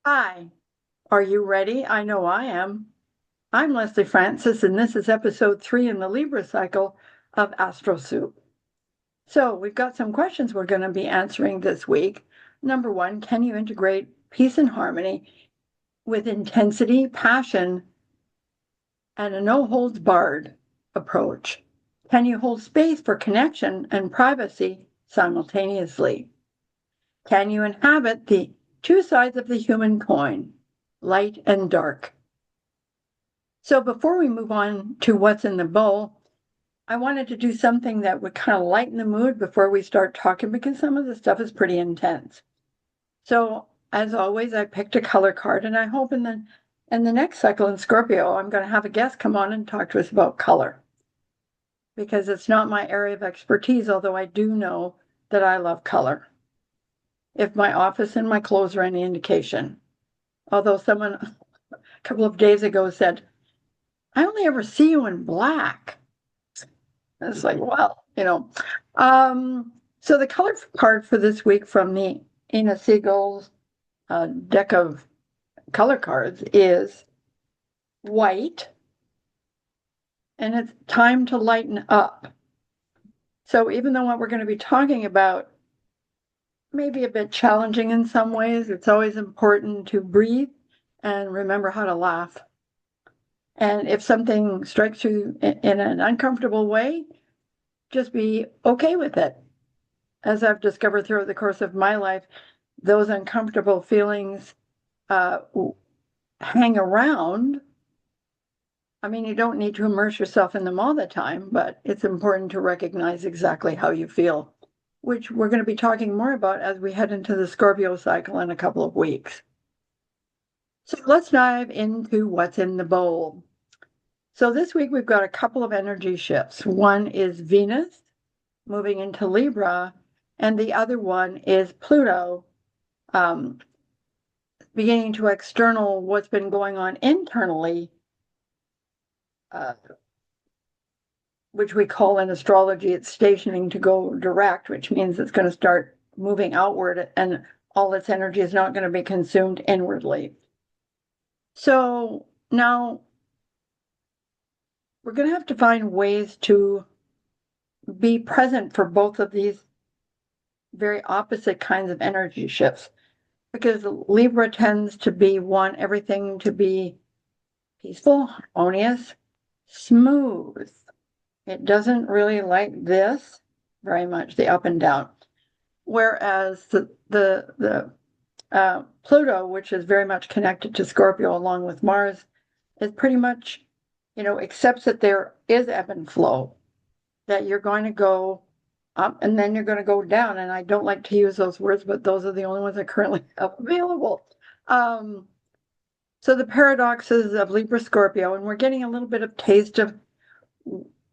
Hi, are you ready? I know I am. I'm Leslie Francis, and this is episode 3 in the Libra cycle of AstroSoup. So, we've got some questions we're going to be answering this week. Number one, can you integrate peace and harmony with intensity, passion, and a no holds barred approach? Can you hold space for connection and privacy simultaneously? Can you inhabit the two sides of the human coin, light and dark? So before we move on to what's in the bowl, I wanted to do something that would kind of lighten the mood before we start talking because some of the stuff is pretty intense. So as always, I picked a color card, and I hope in the next cycle in Scorpio, I'm going to have a guest come on and talk to us about color because it's not my area of expertise, although I do know that I love color. If my office and my clothes are any indication. Although someone a couple of days ago said, I only ever see you in black. It's like, well. So the color card for this week from the Ina Siegel's deck of color cards is white, and it's time to lighten up. So even though what we're going to be talking about may be a bit challenging in some ways, it's always important to breathe and remember how to laugh. And if something strikes you in an uncomfortable way, just be okay with it. As I've discovered throughout the course of my life, those uncomfortable feelings hang around. I mean, you don't need to immerse yourself in them all the time, but it's important to recognize exactly how you feel, which we're going to be talking more about as we head into the Scorpio cycle in a couple of weeks. So let's dive into what's in the bowl. So this week we've got a couple of energy shifts. One is Venus moving into Libra, and the other one is Pluto beginning to external what's been going on internally, which we call in astrology, it's stationing to go direct, which means it's going to start moving outward and all its energy is not going to be consumed inwardly. So now we're going to have to find ways to be present for both of these very opposite kinds of energy shifts, because Libra tends to be want everything to be peaceful, harmonious, smooth. It doesn't really like this very much, the up and down. Whereas the Pluto, which is very much connected to Scorpio along with Mars, is pretty much, accepts that there is ebb and flow, that you're going to go up and then you're going to go down. And I don't like to use those words, but those are the only ones that currently have available. So the paradoxes of Libra Scorpio, and we're getting a little bit of taste of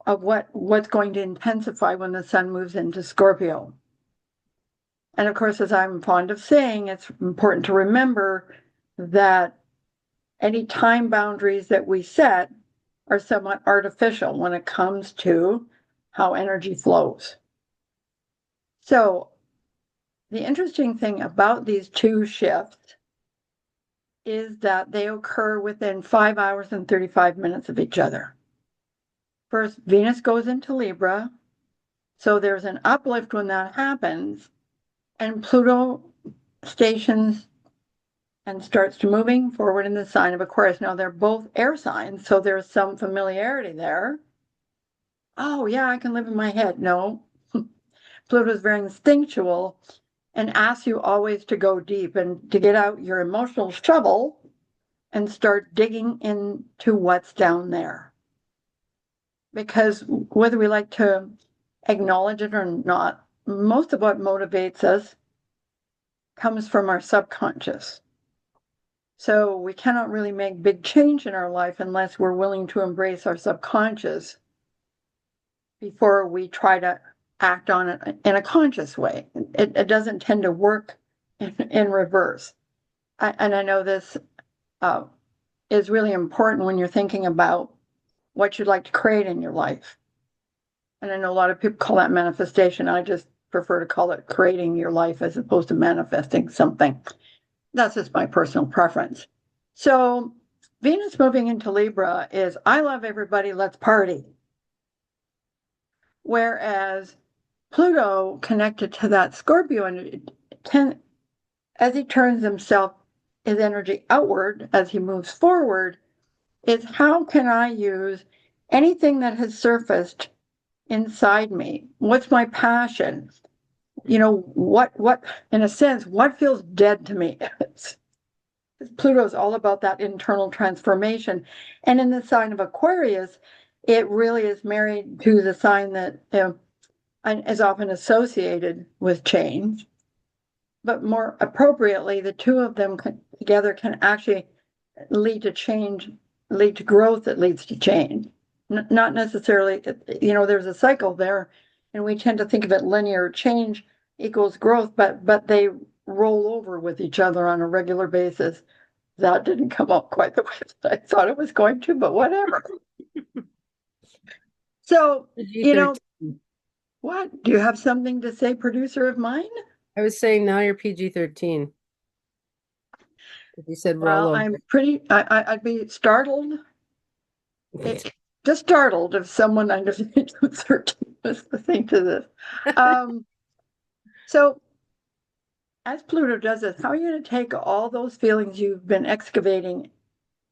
what's going to intensify when the sun moves into Scorpio. And of course, as I'm fond of saying, it's important to remember that any time boundaries that we set are somewhat artificial when it comes to how energy flows. So the interesting thing about these two shifts is that they occur within 5 hours and 35 minutes of each other. First, Venus goes into Libra, so there's an uplift when that happens, and Pluto stations and starts to moving forward in the sign of Aquarius. Now, they're both air signs, so there's some familiarity there. Oh, yeah, I can live in my head. No, Pluto's very instinctual and asks you always to go deep and to get out your emotional shovel and start digging into what's down there. Because whether we like to acknowledge it or not, most of what motivates us comes from our subconscious. So we cannot really make big change in our life unless we're willing to embrace our subconscious before we try to act on it in a conscious way. It doesn't tend to work in reverse. And I know this is really important when you're thinking about what you'd like to create in your life. And I know a lot of people call that manifestation. I just prefer to call it creating your life as opposed to manifesting something. That's just my personal preference. So Venus moving into Libra is, I love everybody, let's party. Whereas Pluto connected to that Scorpio, and as he turns himself, his energy outward, as he moves forward, is how can I use anything that has surfaced inside me? What's my passion? What, in a sense, what feels dead to me? Pluto's all about that internal transformation. And in the sign of Aquarius, it really is married to the sign that is often associated with change. But more appropriately, the two of them together can actually lead to change, lead to growth that leads to change. Not necessarily, there's a cycle there, and we tend to think of it linear. Change equals growth, but they roll over with each other on a regular basis. That didn't come out quite the way that I thought it was going to, but whatever. So, what? Do you have something to say, producer of mine? I was saying now you're PG-13. If you said Well, roll I'm I'd be startled. Just startled if someone under the age of 13 was listening to this. So, as Pluto does this, how are you going to take all those feelings you've been excavating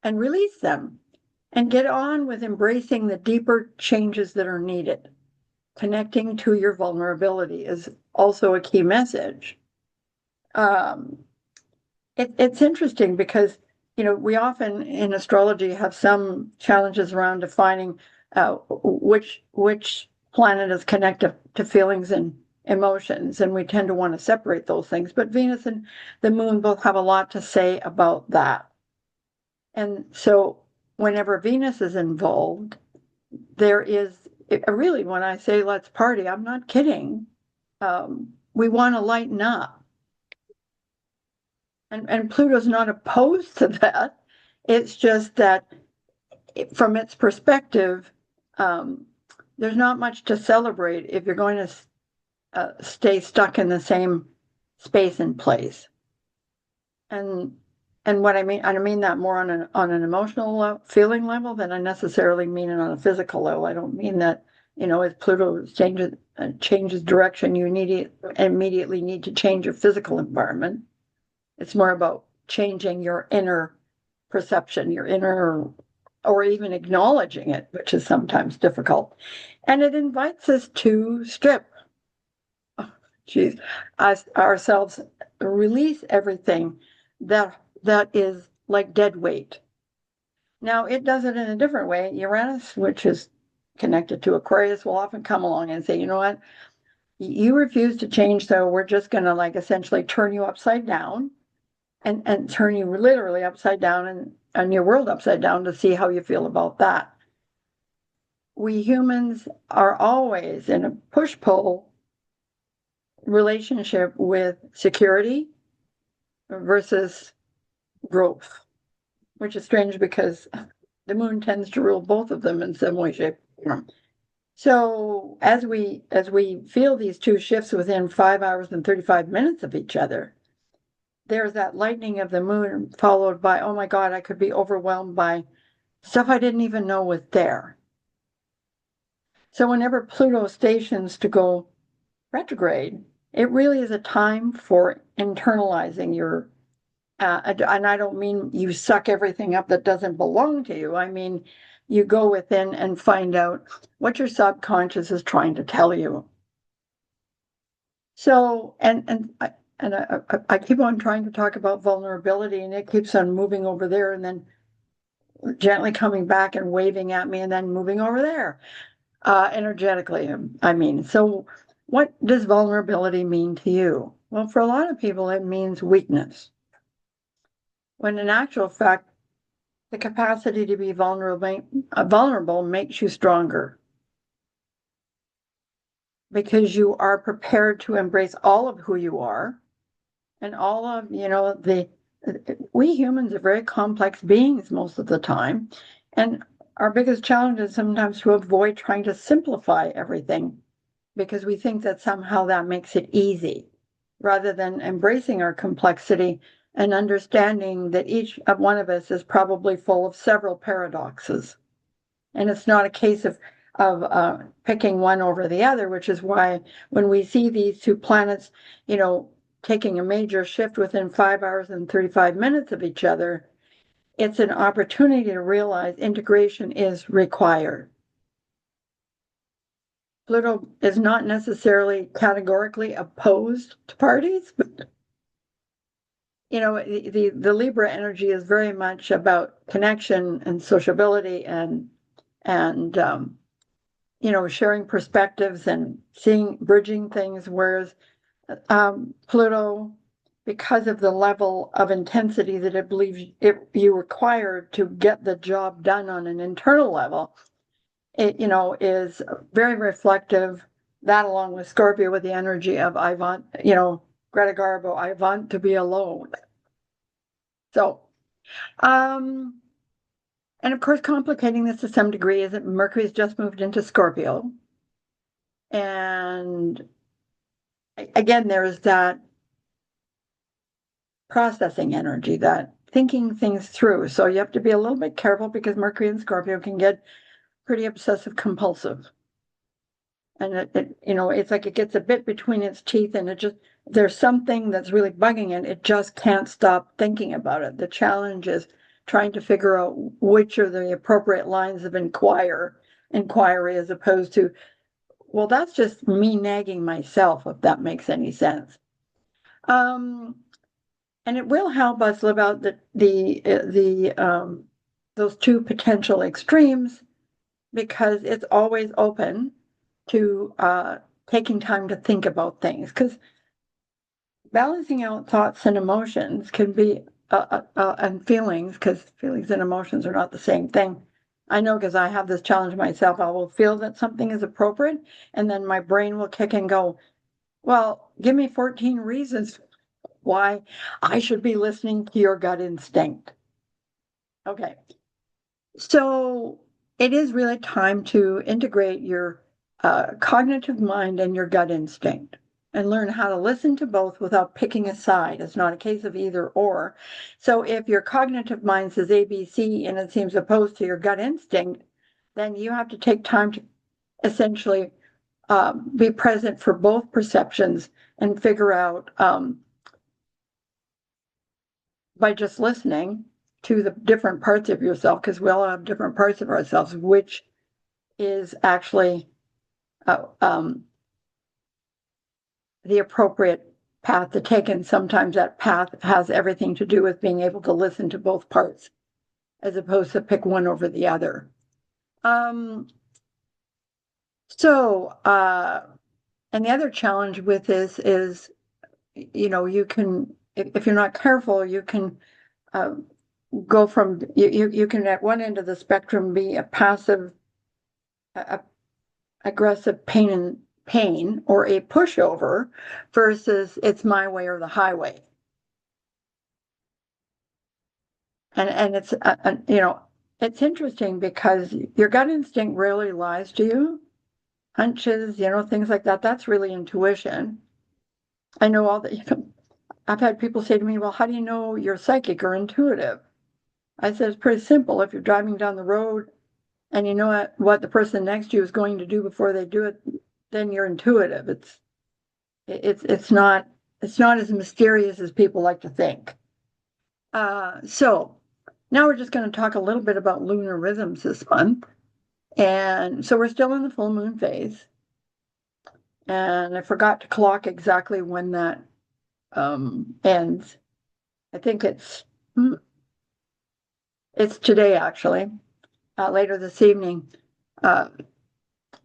and release them and get on with embracing the deeper changes that are needed? Connecting to your vulnerability is also a key message. It's interesting because, we often in astrology have some challenges around defining which planet is connected to feelings and emotions, and we tend to want to separate those things. But Venus and the moon both have a lot to say about that. And so whenever Venus is involved, there is really, when I say let's party, I'm not kidding. We want to lighten up. And Pluto's not opposed to that. It's just that from its perspective, there's not much to celebrate if you're going to stay stuck in the same space and place. And what I mean that more on an emotional feeling level than I necessarily mean it on a physical level. I don't mean that, as Pluto changes direction, you immediately need to change your physical environment. It's more about changing your inner perception, your inner, or even acknowledging it, which is sometimes difficult. And it invites us to strip ourselves, release everything that is like dead weight. Now, it does it in a different way. Uranus, which is connected to Aquarius, will often come along and say, you know what, you refuse to change, so we're just going to essentially turn you upside down and turn you literally upside down and your world upside down to see how you feel about that. We humans are always in a push-pull relationship with security versus growth, which is strange because the moon tends to rule both of them in some way, shape, or form. So as we feel these two shifts within 5 hours and 35 minutes of each other, there's that lightning of the moon followed by, oh my God, I could be overwhelmed by stuff I didn't even know was there. So whenever Pluto stations to go retrograde, it really is a time for internalizing your, and I don't mean you suck everything up that doesn't belong to you. I mean, you go within and find out what your subconscious is trying to tell you. So, and I keep on trying to talk about vulnerability, and it keeps on moving over there and then gently coming back and waving at me and then moving over there energetically. I mean, so what does vulnerability mean to you? Well, for a lot of people, it means weakness. When in actual fact, the capacity to be vulnerable makes you stronger, because you are prepared to embrace all of who you are and all of, we humans are very complex beings most of the time. And our biggest challenge is sometimes to avoid trying to simplify everything because we think that somehow that makes it easy, rather than embracing our complexity and understanding that each of one of us is probably full of several paradoxes. And it's not a case of picking one over the other, which is why when we see these two planets, taking a major shift within 5 hours and 35 minutes of each other, it's an opportunity to realize integration is required. Pluto is not necessarily categorically opposed to parties, but the Libra energy is very much about connection and sociability and sharing perspectives and bridging things, whereas Pluto, because of the level of intensity that it believes you require to get the job done on an internal level, it is very reflective. That, along with Scorpio, with the energy of I want, Greta Garbo, I want to be alone. So, and of course, complicating this to some degree is that Mercury's just moved into Scorpio. And again, there's that processing energy, that thinking things through. So you have to be a little bit careful because Mercury in Scorpio can get pretty obsessive compulsive. And it's like it gets a bit between its teeth and there's something that's really bugging it. It just can't stop thinking about it. The challenge is trying to figure out which are the appropriate lines of inquiry as opposed to, well, that's just me nagging myself, if that makes any sense. And it will help us live out those two potential extremes, because it's always open to taking time to think about things, because balancing out thoughts and emotions can be and feelings, because feelings and emotions are not the same thing. I know, because I have this challenge myself. I will feel that something is appropriate, and then my brain will kick and go, well, give me 14 reasons why I should be listening to your gut instinct. Okay. So it is really time to integrate your cognitive mind and your gut instinct and learn how to listen to both without picking a side. It's not a case of either or. So if your cognitive mind says ABC and it seems opposed to your gut instinct, then you have to take time to essentially be present for both perceptions and figure out by just listening to the different parts of yourself, because we all have different parts of ourselves, which is actually the appropriate path to take. And sometimes that path has everything to do with being able to listen to both parts as opposed to pick one over the other. And the other challenge with this is, you can, if you're not careful, you can go from, you can at one end of the spectrum be a passive, aggressive pain or a pushover versus it's my way or the highway. And it's, it's interesting because your gut instinct rarely lies to you. Hunches, things like that, that's really intuition. I know all that, I've had people say to me, well, how do you know you're psychic or intuitive? I said, it's pretty simple. If you're driving down the road and you know what the person next to you is going to do before they do it, then you're intuitive. It's not as mysterious as people like to think. So now we're just going to talk a little bit about lunar rhythms this month. And so we're still in the full moon phase. And I forgot to clock exactly when that ends. I think it's today, actually. Later this evening,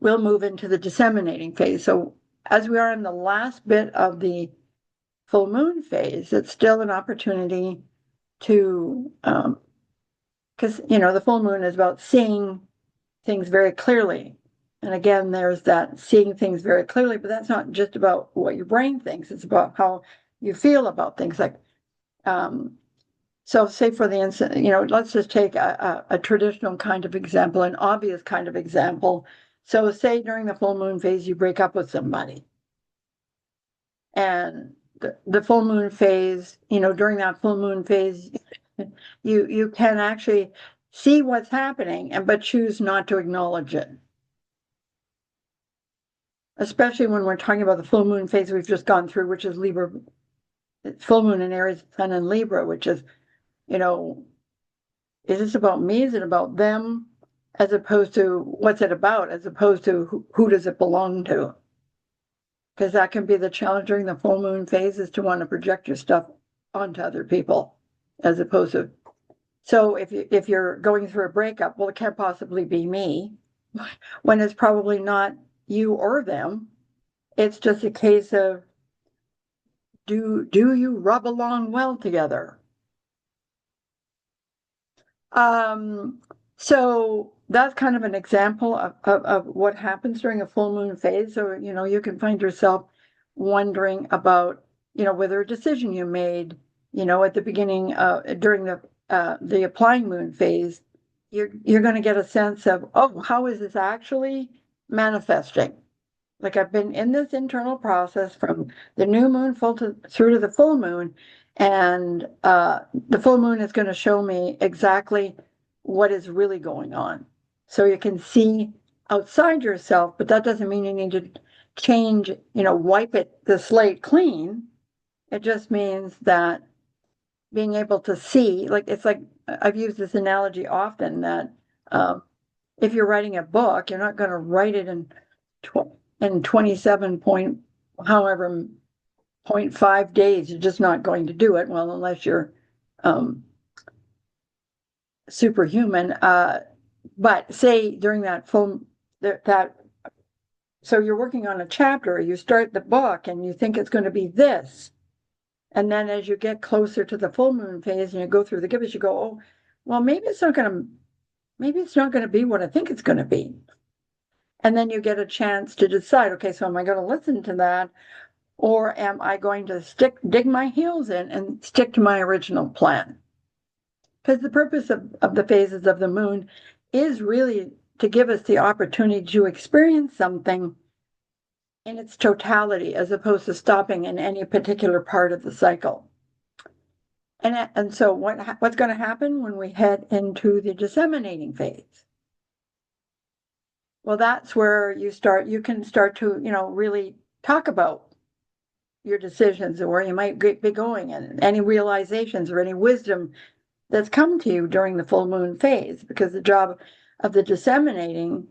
we'll move into the disseminating phase. So as we are in the last bit of the full moon phase, it's still an opportunity to, because, the full moon is about seeing things very clearly. And again, there's that seeing things very clearly, but that's not just about what your brain thinks. It's about how you feel about things. Like, so say for the instance, let's just take a traditional kind of example, an obvious kind of example. So say during the full moon phase, you break up with somebody. And the full moon phase, during that full moon phase, you can actually see what's happening but choose not to acknowledge it. Especially when we're talking about the full moon phase we've just gone through, which is Libra, full moon in Aries, Sun in Libra, which is, is this about me? Is it about them? As opposed to what's it about, as opposed to who does it belong to? Because that can be the challenge during the full moon phase, is to want to project your stuff onto other people, as opposed to. So if you're going through a breakup, well, it can't possibly be me, when it's probably not you or them. It's just a case of, do you rub along well together? So that's kind of an example of what happens during a full moon phase. So, you can find yourself wondering about, whether a decision you made, at the beginning, during the applying moon phase, you're going to get a sense of, oh, how is this actually manifesting? Like, I've been in this internal process from the new moon through to the full moon, and the full moon is going to show me exactly what is really going on. So you can see outside yourself, but that doesn't mean you need to change, wipe the slate clean. It just means that being able to see, like, it's like, I've used this analogy often, that if you're writing a book, you're not going to write it in 27 point, however, 0.5 days. You're just not going to do it. Well, unless you're superhuman. But say during that so you're working on a chapter, you start the book and you think it's going to be this. And then as you get closer to the full moon phase and you go through the gibbous, you go, oh, well, maybe it's not going to be what I think it's going to be. And then you get a chance to decide, okay, so am I going to listen to that, or am I going to dig my heels in and stick to my original plan? Because the purpose of the phases of the moon is really to give us the opportunity to experience something in its totality, as opposed to stopping in any particular part of the cycle. And so what's going to happen when we head into the disseminating phase? Well, that's where you can start to, really talk about your decisions and where you might be going, and any realizations or any wisdom that's come to you during the full moon phase. Because the job of the disseminating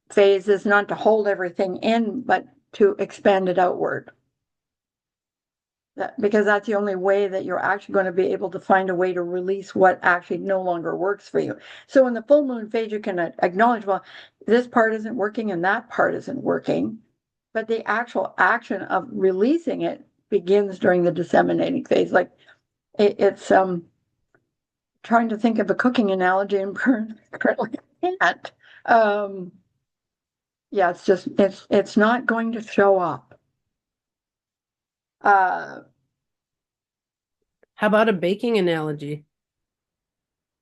phase is not to hold everything in, but to expand it outward. Because that's the only way that you're actually going to be able to find a way to release what actually no longer works for you. So in the full moon phase, you can acknowledge, well, this part isn't working and that part isn't working. But the actual action of releasing it begins during the disseminating phase. Like, it's trying to think of a cooking analogy, and currently can't. Yeah, it's just, it's not going to show up. How about a baking analogy?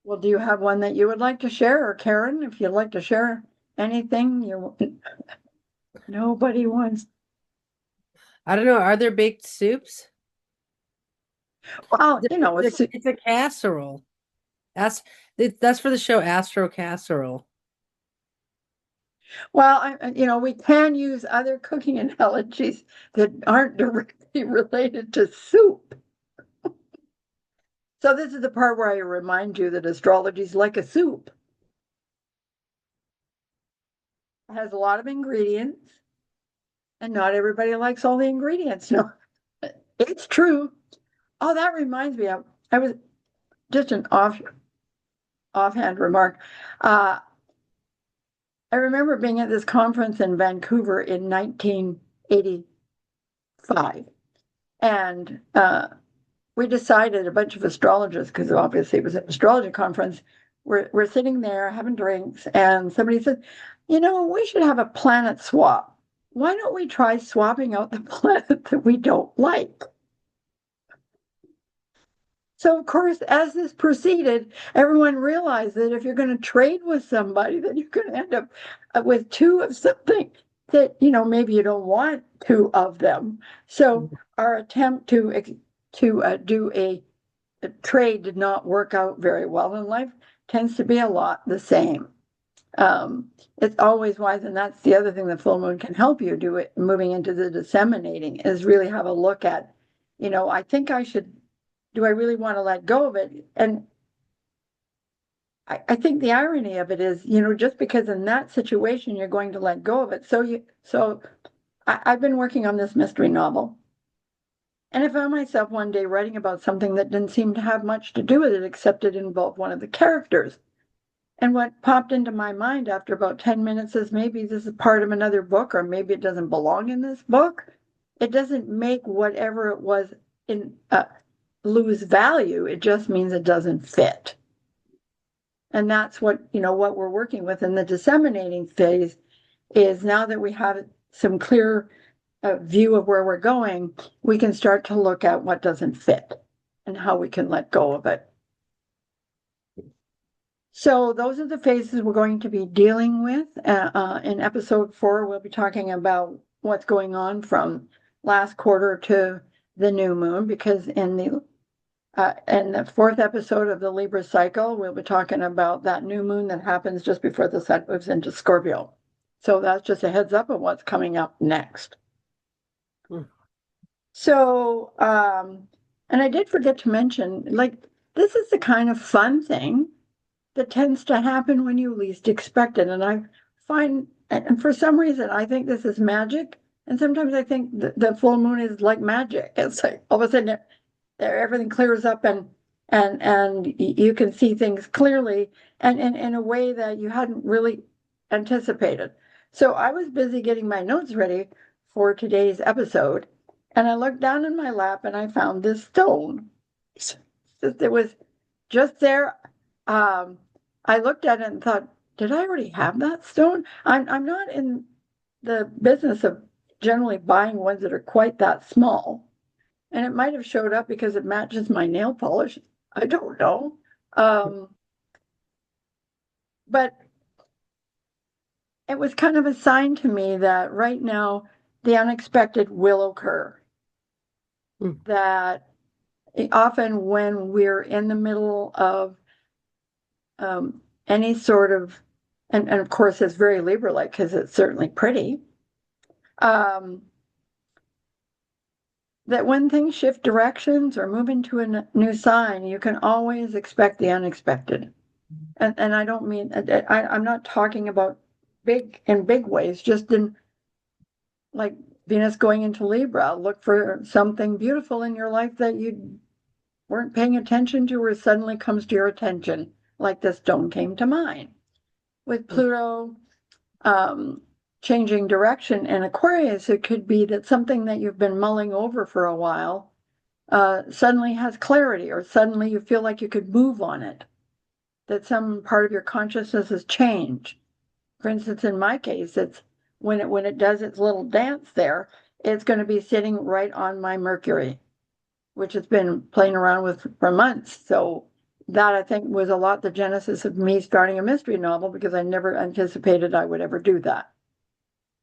Well, do you have one that you would like to share? Or Karen, if you'd like to share anything, nobody wants. I don't know. Are there baked soups? Well, It's a casserole. That's for the show Astro Casserole. Well, we can use other cooking analogies that aren't directly related to soup. So this is the part where I remind you that astrology is like a soup. It has a lot of ingredients, and not everybody likes all the ingredients. No, it's true. Oh, that reminds me, I was just an offhand remark. I remember being at this conference in Vancouver in 1985, and we decided, a bunch of astrologers, because obviously it was an astrology conference, we're sitting there having drinks, and somebody said, we should have a planet swap. Why don't we try swapping out the planet that we don't like? So, of course, as this proceeded, everyone realized that if you're going to trade with somebody, then you're going to end up with two of something that, maybe you don't want two of them. So our attempt to do a trade did not work out very well in life tends to be a lot the same. It's always wise, and that's the other thing the full moon can help you do it moving into the disseminating is really have a look at, I think do I really want to let go of it? And I think the irony of it is, just because in that situation you're going to let go of it. So I've been working on this mystery novel. And I found myself one day writing about something that didn't seem to have much to do with it, except it involved one of the characters. And what popped into my mind after about 10 minutes is maybe this is part of another book, or maybe it doesn't belong in this book. It doesn't make whatever it was in lose value. It just means it doesn't fit. And that's what we're working with in the disseminating phase is now that we have some clear view of where we're going, we can start to look at what doesn't fit and how we can let go of it. So those are the phases we're going to be dealing with. In episode 4, we'll be talking about what's going on from last quarter to the new moon, because in the 4th episode of the Libra cycle, we'll be talking about that new moon that happens just before the sun moves into Scorpio. So that's just a heads up of what's coming up next. So, and I did forget to mention, this is the kind of fun thing that tends to happen when you least expect it. And I find, and for some reason, I think this is magic. And sometimes I think the full moon is like magic. It's like all of a sudden everything clears up and you can see things clearly and in a way that you hadn't really anticipated. So I was busy getting my notes ready for today's episode. And I looked down in my lap and I found this stone. It was just there. I looked at it and thought, did I already have that stone? I'm not in the business of generally buying ones that are quite that small. And it might have showed up because it matches my nail polish. I don't know. But it was kind of a sign to me that right now the unexpected will occur. That often when we're in the middle of any sort of, and of course it's very Libra-like because it's certainly pretty, that when things shift directions or move into a new sign, you can always expect the unexpected. And I don't mean, I'm not talking about big ways, just in like Venus going into Libra. Look for something beautiful in your life that you weren't paying attention to or suddenly comes to your attention, like the stone came to mine. With Pluto changing direction in Aquarius, it could be that something that you've been mulling over for a while suddenly has clarity, or suddenly you feel like you could move on it, that some part of your consciousness has changed. For instance, in my case, it's when it does its little dance there, it's going to be sitting right on my Mercury, which has been playing around with for months. So that, I think, was a lot the genesis of me starting a mystery novel, because I never anticipated I would ever do that.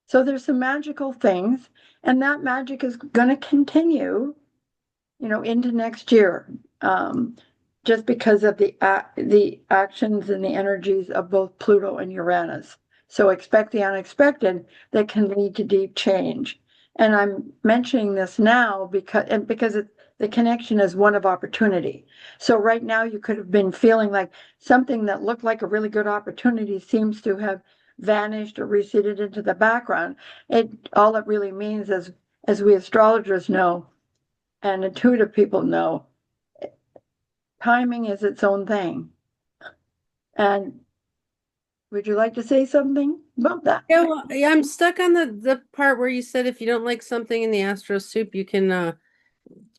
So there's some magical things, and that magic is going to continue, into next year, just because of the actions and the energies of both Pluto and Uranus. So expect the unexpected that can lead to deep change. And I'm mentioning this now because the connection is one of opportunity. So right now you could have been feeling like something that looked like a really good opportunity seems to have vanished or receded into the background. All it really means is, as we astrologers know, and intuitive people know, timing is its own thing. And would you like to say something about that? Yeah, well, I'm stuck on the part where you said if you don't like something in the Astro soup, you can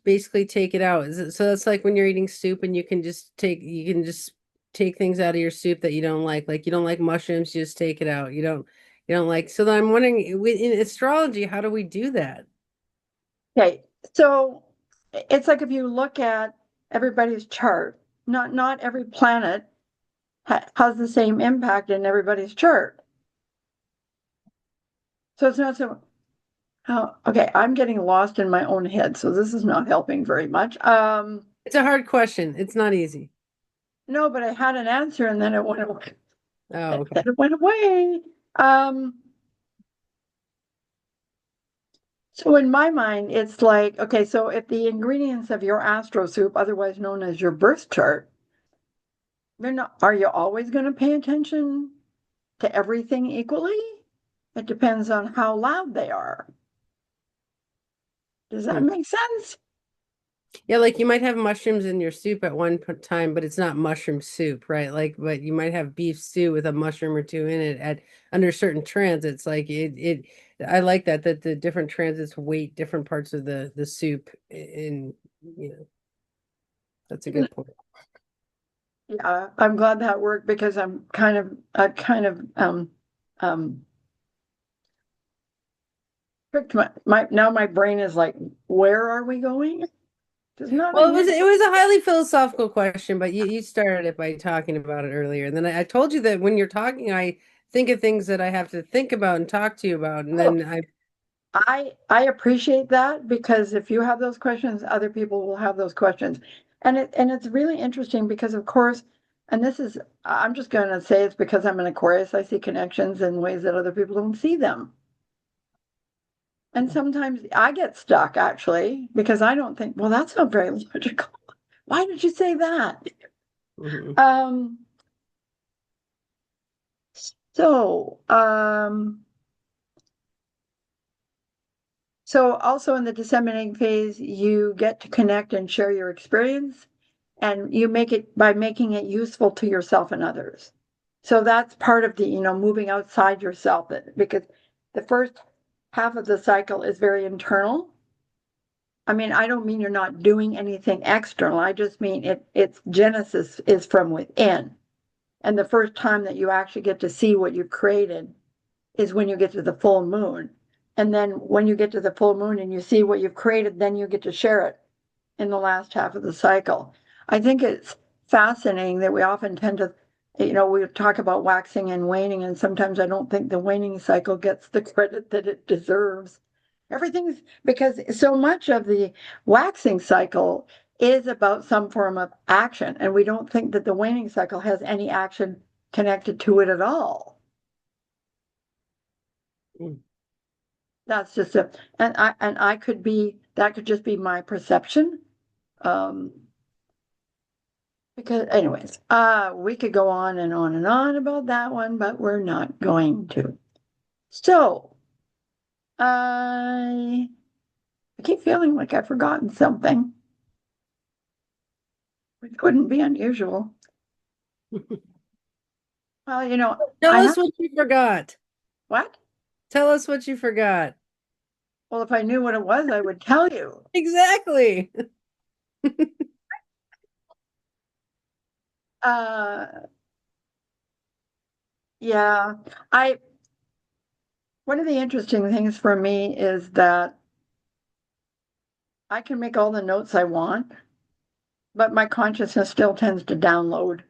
basically take it out. So that's like when you're eating soup and you can just take things out of your soup that you don't like. Like you don't like mushrooms, you just take it out. You don't like. So then I'm wondering, in astrology, how do we do that? Okay, so it's like if you look at everybody's chart, not every planet has the same impact in everybody's chart. So it's not so Oh, okay, I'm getting lost in my own head, so this is not helping very much. It's a hard question. It's not easy. No, but I had an answer and then it went away. Oh, Then okay. it went away. Um, so in my mind, it's like, okay, so if the ingredients of your astro soup, otherwise known as your birth chart, they're not, are you always going to pay attention to everything equally? It depends on how loud they are. Does that Hmm. make sense? Yeah, like you might have mushrooms in your soup at one time, but it's not mushroom soup, right? Like, but you might have beef stew with a mushroom or two in it at under certain transits. Like I like that the different transits weight different parts of the soup in, you know, that's a good point. Yeah, I'm glad that worked because I kind of um tricked my now my brain is like, where are we going? It's not a Well, good. it was a highly philosophical question, but you started it by talking about it earlier. And then I told you that when you're talking, I think of things that I have to think about and talk to you about. And Oh, then I I appreciate that because if you have those questions, other people will have those questions. And it's really interesting because of course, and this is I'm just going to say it's because I'm an Aquarius, I see connections in ways that other people don't see them. And sometimes I get stuck actually because I don't think, well, that's not very logical. Why did you say that? Mhm. Um, so so also in the disseminating phase, you get to connect and share your experience, and you make it by making it useful to yourself and others. So that's part of the, moving outside yourself because the first half of the cycle is very internal. I mean, I don't mean you're not doing anything external. I just mean its genesis is from within. And the first time that you actually get to see what you've created is when you get to the full moon. And then when you get to the full moon and you see what you've created, then you get to share it in the last half of the cycle. I think it's fascinating that we often tend to, we talk about waxing and waning, and sometimes I don't think the waning cycle gets the credit that it deserves. Everything's because so much of the waxing cycle is about some form of action, and we don't think that the waning cycle has any action connected to it at all. Mm. That's just a, and I could be, that could just be my perception. Um, because anyways, we could go on and on and on about that one, but we're not going to. So, I I keep feeling like I've forgotten something, which wouldn't be unusual. Well, Tell I us have what you forgot. what? Tell us what you forgot. Well, if I knew what it was, I would tell you. Exactly. Uh, yeah, I one of the interesting things for me is that I can make all the notes I want, but my consciousness still tends to download.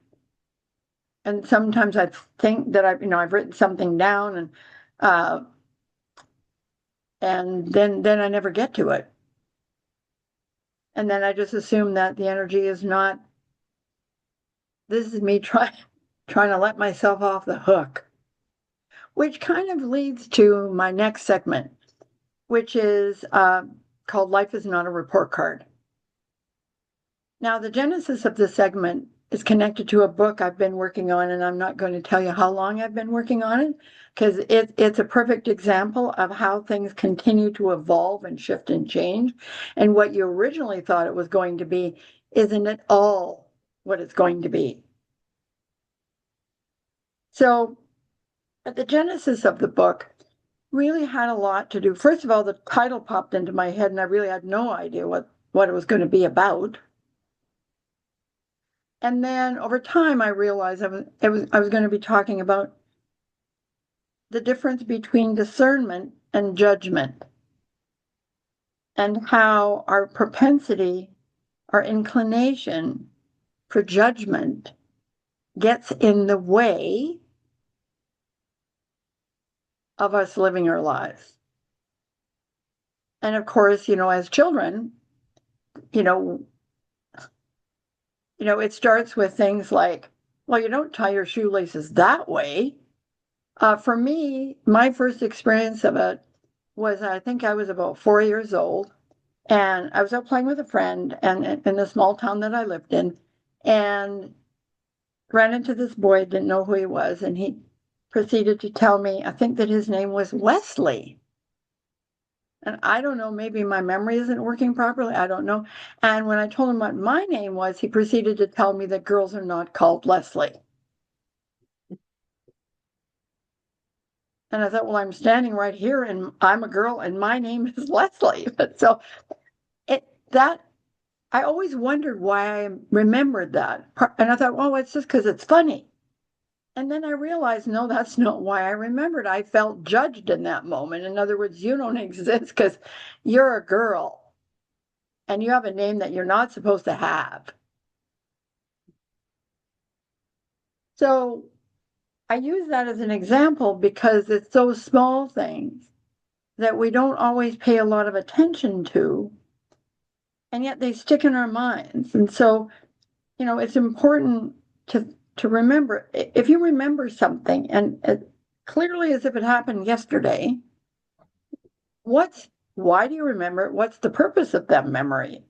And sometimes I think that I've written something down uh, and then I never get to it. And then I just assume that the energy is not, this is me trying to let myself off the hook, which kind of leads to my next segment, which is called Life is Not a Report Card. Now, the genesis of this segment is connected to a book I've been working on, and I'm not going to tell you how long I've been working on it because it's a perfect example of how things continue to evolve and shift and change. And what you originally thought it was going to be isn't at all what it's going to be. So, but the genesis of the book really had a lot to do. First of all, the title popped into my head, and I really had no idea what it was going to be about. And then over time, I realized I was going to be talking about the difference between discernment and judgment, and how our propensity, our inclination for judgment gets in the way of us living our lives. And of course, as children, you know, it starts with things like, well, you don't tie your shoelaces that way. For me, my first experience of it was, I think I was about 4 years old, and I was out playing with a friend and in the small town that I lived in, and ran into this boy, didn't know who he was, and he proceeded to tell me, I think that his name was Wesley. And I don't know, maybe my memory isn't working properly. I don't know. And when I told him what my name was, he proceeded to tell me that girls are not called Leslie. And I thought, well, I'm standing right here and I'm a girl and my name is Leslie. But so that I always wondered why I remembered that. And I thought, well, it's just because it's funny. And then I realized, no, that's not why I remembered. I felt judged in that moment. In other words, you don't exist because you're a girl and you have a name that you're not supposed to have. So I use that as an example because it's those small things that we don't always pay a lot of attention to, and yet they stick in our minds. And so, it's important to remember. If you remember something, and clearly as if it happened yesterday, why do you remember it? What's the purpose of that memory?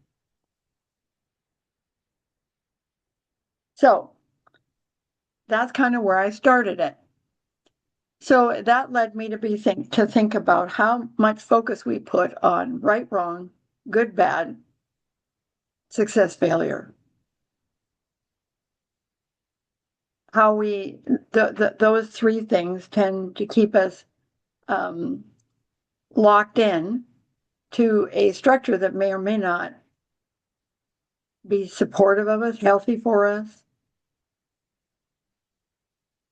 So that's kind of where I started it. So that led me to think about how much focus we put on right, wrong, good, bad, success, failure. How those three things tend to keep us locked in to a structure that may or may not be supportive of us, healthy for us.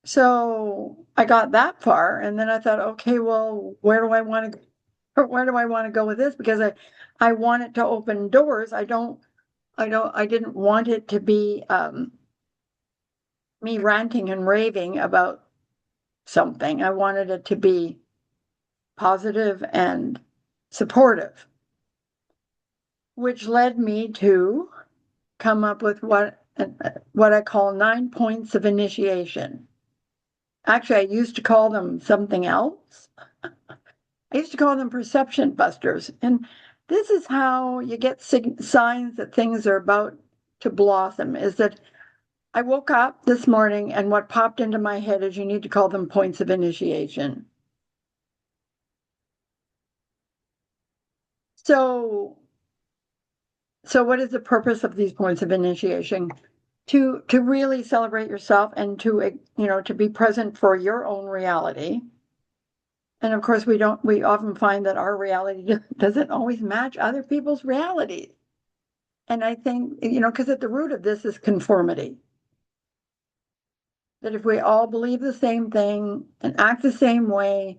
So I got that far, and then I thought, okay, well, where do I want to go with this? Because I want it to open doors. I didn't want it to be me ranting and raving about something. I wanted it to be positive and supportive, which led me to come up with what I call 9 points of initiation. Actually, I used to call them something else. I used to call them perception busters. And this is how you get signs that things are about to blossom, is that I woke up this morning and what popped into my head is you need to call them points of initiation. So what is the purpose of these points of initiation? To really celebrate yourself and to be present for your own reality. And of course, we often find that our reality doesn't always match other people's realities. And I think, because at the root of this is conformity. That if we all believe the same thing and act the same way,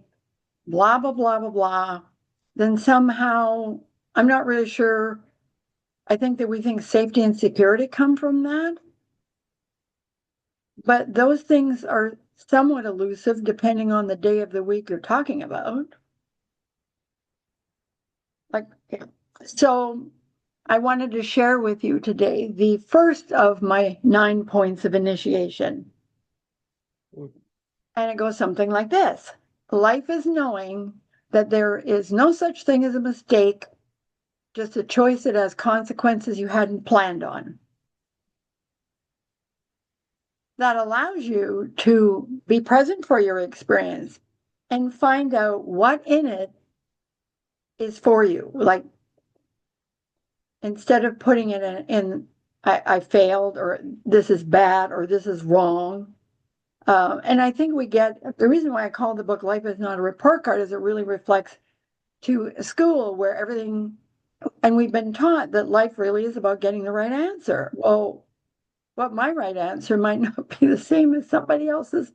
blah, blah, blah, blah, blah, then somehow, I'm not really sure. I think that we think safety and security come from that. But those things are somewhat elusive depending on the day of the week you're talking about. So I wanted to share with you today the first of my 9 points of initiation. And it goes something like this. Life is knowing that there is no such thing as a mistake, just a choice that has consequences you hadn't planned on. That allows you to be present for your experience and find out what in it is for you. Like, instead of putting it in I failed, or this is bad, or this is wrong. And I think the reason why I call the book Life is Not a Report Card is it really reflects to school where everything, and we've been taught that life really is about getting the right answer. Well, what my right answer might not be the same as somebody else's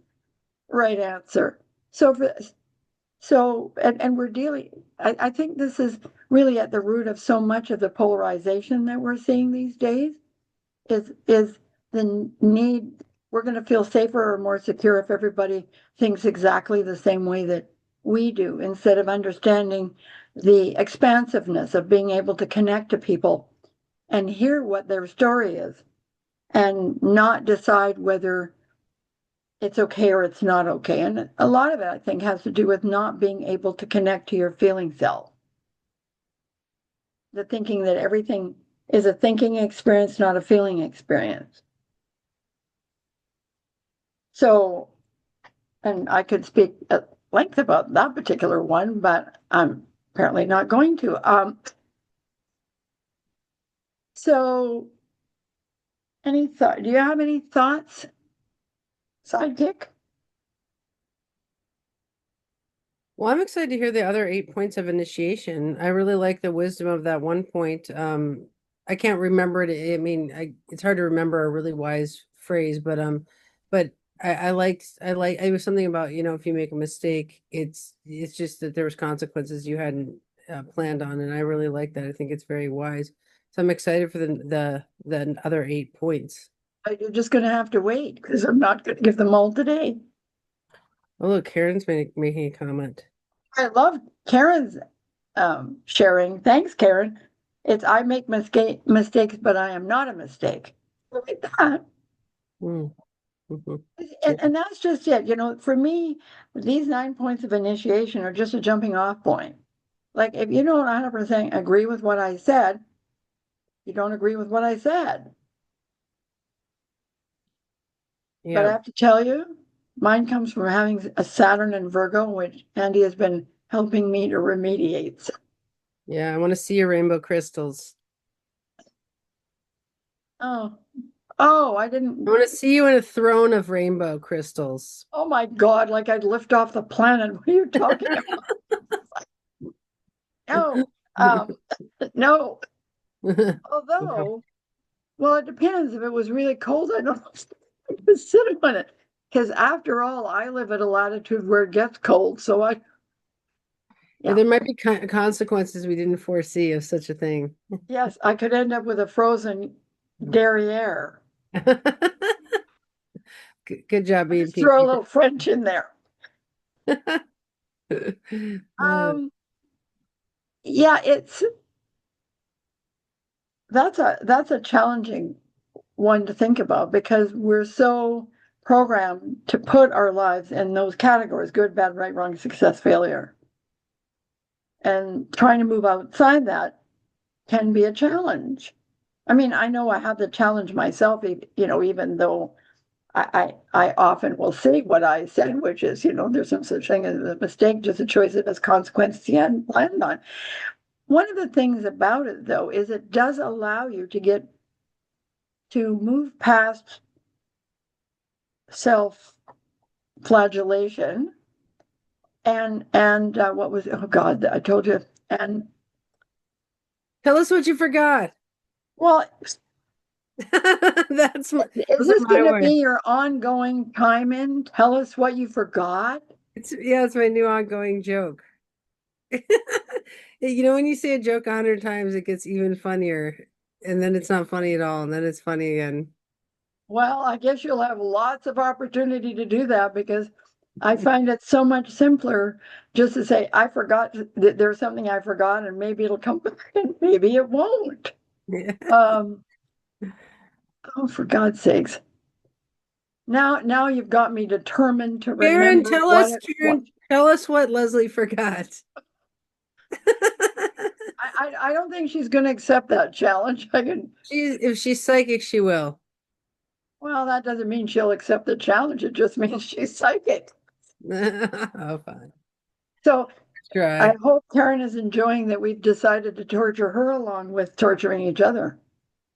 right answer. And we're dealing, I think this is really at the root of so much of the polarization that we're seeing these days, is the need, we're going to feel safer or more secure if everybody thinks exactly the same way that we do, instead of understanding the expansiveness of being able to connect to people and hear what their story is and not decide whether it's okay or it's not okay. And a lot of it, I think, has to do with not being able to connect to your feeling self. The thinking that everything is a thinking experience, not a feeling experience. So, and I could speak at length about that particular one, but I'm apparently not going to. So, any thought? Do you have any thoughts, sidekick? Well, I'm excited to hear the other 8 points of initiation. I really like the wisdom of that one point. I can't remember it. I mean, it's hard to remember a really wise phrase, but I it was something about, if you make a mistake, it's just that there was consequences you hadn't planned on, and I really like that. I think it's very wise. So I'm excited for the other 8 points. You're just going to have to wait because I'm not going to give them all today. Oh, look, Karen's making a comment. I love Karen's sharing. Thanks, Karen. It's I make mistakes, but I am not a mistake. Look at that. Mm. Mm-hmm. And that's just it. For me, these 9 points of initiation are just a jumping off point. Like if you don't 100% agree with what I said, you don't agree with what I said. But I have to tell you, mine comes from having a Saturn in Virgo, which Andy has been helping me to remediate. Yeah, I want to see your rainbow crystals. Oh, I didn't. I want to see you in a throne of rainbow crystals. Oh my God, like I'd lift off the planet. What are you talking about? No, no. Although, well, it depends. If it was really cold, I don't know if I could sit on it. Because after all, I live at a latitude where it gets cold. So Yeah, there might be consequences we didn't foresee of such a thing. yes, I could end up with a frozen derriere. Good job being Just throw a little French in there. Yeah, that's a challenging one to think about because we're so programmed to put our lives in those categories: good, bad, right, wrong, success, failure. And trying to move outside that can be a challenge. I mean, I know I have the challenge myself, even though I often will say what I said, which is, there's no such thing as a mistake, just a choice that has consequences you hadn't planned on. One of the things about it, though, is it does allow you to move past self-flagellation and what was, oh God, I told you, and tell us what you forgot. well, is this going to be your ongoing time in? Tell us what you forgot. It's my new ongoing joke. When you say a joke 100 times, it gets even funnier, and then it's not funny at all, and then it's funny again. Well, I guess you'll have lots of opportunity to do that because I find it so much simpler just to say, I forgot that there's something I forgot, and maybe it'll come back and maybe it won't. Yeah. Oh, for God's sakes. Now you've got me determined to remember. Karen, tell us what Leslie forgot. I don't think she's going to accept that challenge. If she's psychic, she will. Well, that doesn't mean she'll accept the challenge. It just means she's psychic. Oh, fine. So I hope Karen is enjoying that we've decided to torture her along with torturing each other.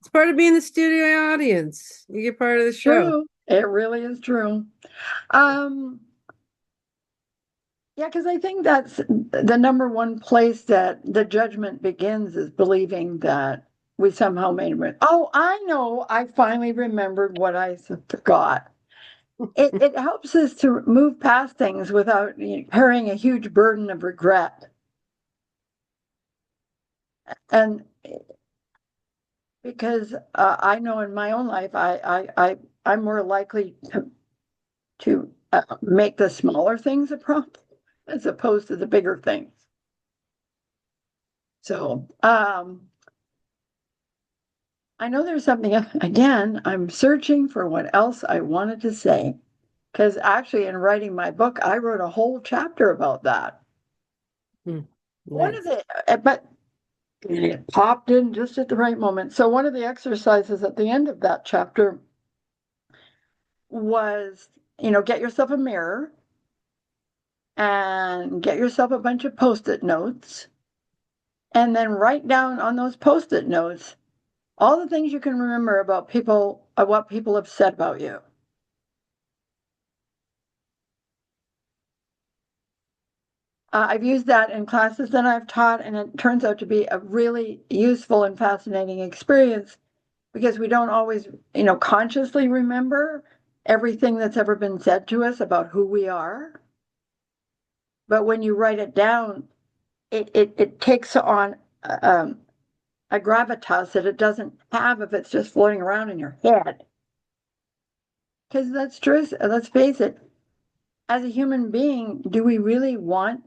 It's part of being the studio audience. You get part of the show. True. It really is true. Yeah, because I think that's the number one place that the judgment begins is believing that we somehow made it. Oh, I know. I finally remembered what I forgot. It helps us to move past things without carrying a huge burden of regret. And because I know in my own life, I'm more likely to make the smaller things a problem as opposed to the bigger things. So, I know there's something, again, I'm searching for what else I wanted to say. Because actually, in writing my book, I wrote a whole chapter about that. One of Nice. but it popped in just at the right moment. So one of the exercises at the end of that chapter was, get yourself a mirror and get yourself a bunch of Post-it notes, and then write down on those Post-it notes all the things you can remember about people, what people have said about you. I've used that in classes that I've taught, and it turns out to be a really useful and fascinating experience because we don't always, consciously remember everything that's ever been said to us about who we are. But when you write it down, it takes on a gravitas that it doesn't have if it's just floating around in your head. Because that's true. Let's face it. As a human being, do we really want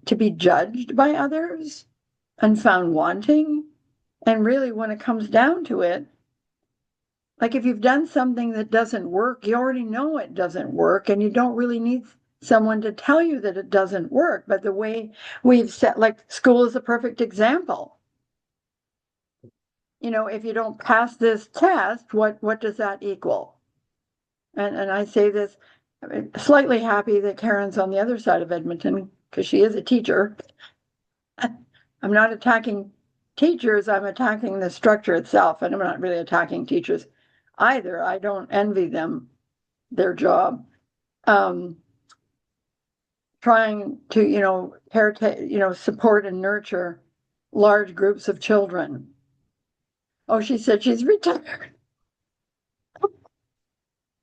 to be judged by others and found wanting? And really, when it comes down to it, like if you've done something that doesn't work, you already know it doesn't work, and you don't really need someone to tell you that it doesn't work. But the way we've set, like school is a perfect example. If you don't pass this test, what does that equal? And I say this, I'm slightly happy that Karen's on the other side of Edmonton because she is a teacher. I'm not attacking teachers, I'm attacking the structure itself, and I'm not really attacking teachers either. I don't envy them their job. Trying to, support and nurture large groups of children. Oh, she said she's retired.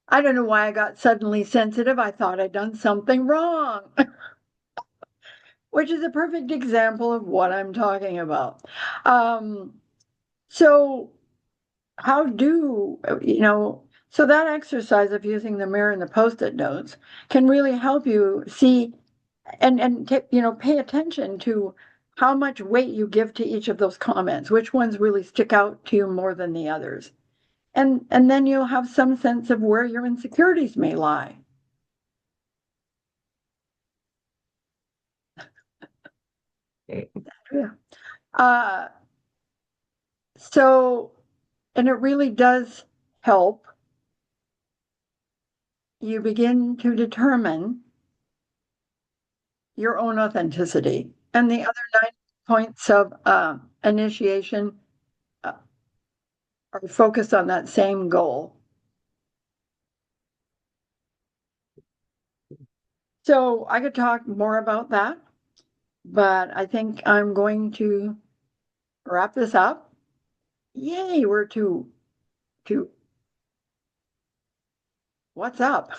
I don't know why I got suddenly sensitive. I thought I'd done something wrong, which is a perfect example of what I'm talking about. So how do, so that exercise of using the mirror and the Post-it notes can really help you see and pay attention to how much weight you give to each of those comments, which ones really stick out to you more than the others. And then you'll have some sense of where your insecurities may lie. Yeah. So, and it really does help you begin to determine your own authenticity. And the other 9 points of initiation are focused on that same goal. So I could talk more about that, but I think I'm going to wrap this up. Yay, we're to what's up?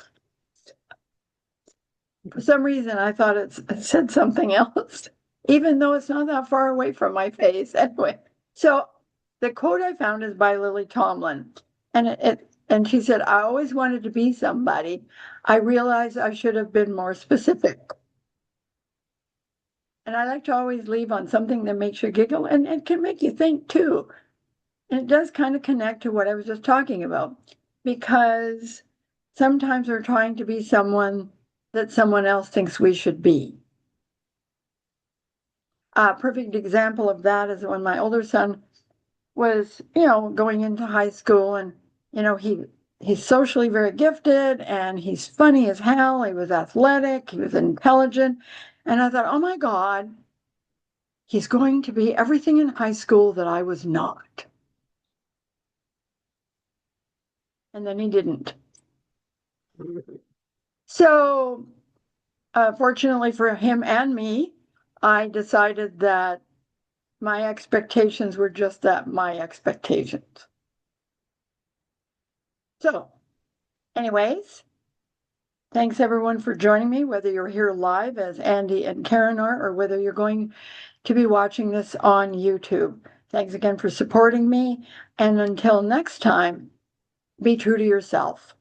For some reason, I thought it said something else, even though it's not that far away from my face. Anyway, so the quote I found is by Lily Tomlin, and she said, "I always wanted to be somebody. I realized I should have been more specific." And I like to always leave on something that makes you giggle, and it can make you think too. And it does kind of connect to what I was just talking about, because sometimes we're trying to be someone that someone else thinks we should be. A perfect example of that is when my older son was, going into high school, and, he's socially very gifted and he's funny as hell. He was athletic, he was intelligent. And I thought, oh my God, he's going to be everything in high school that I was not. And then he didn't. So, fortunately for him and me, I decided that my expectations were just that, my expectations. So, anyways, thanks everyone for joining me, whether you're here live as Andy and Karen are, or whether you're going to be watching this on YouTube. Thanks again for supporting me. And until next time, be true to yourself.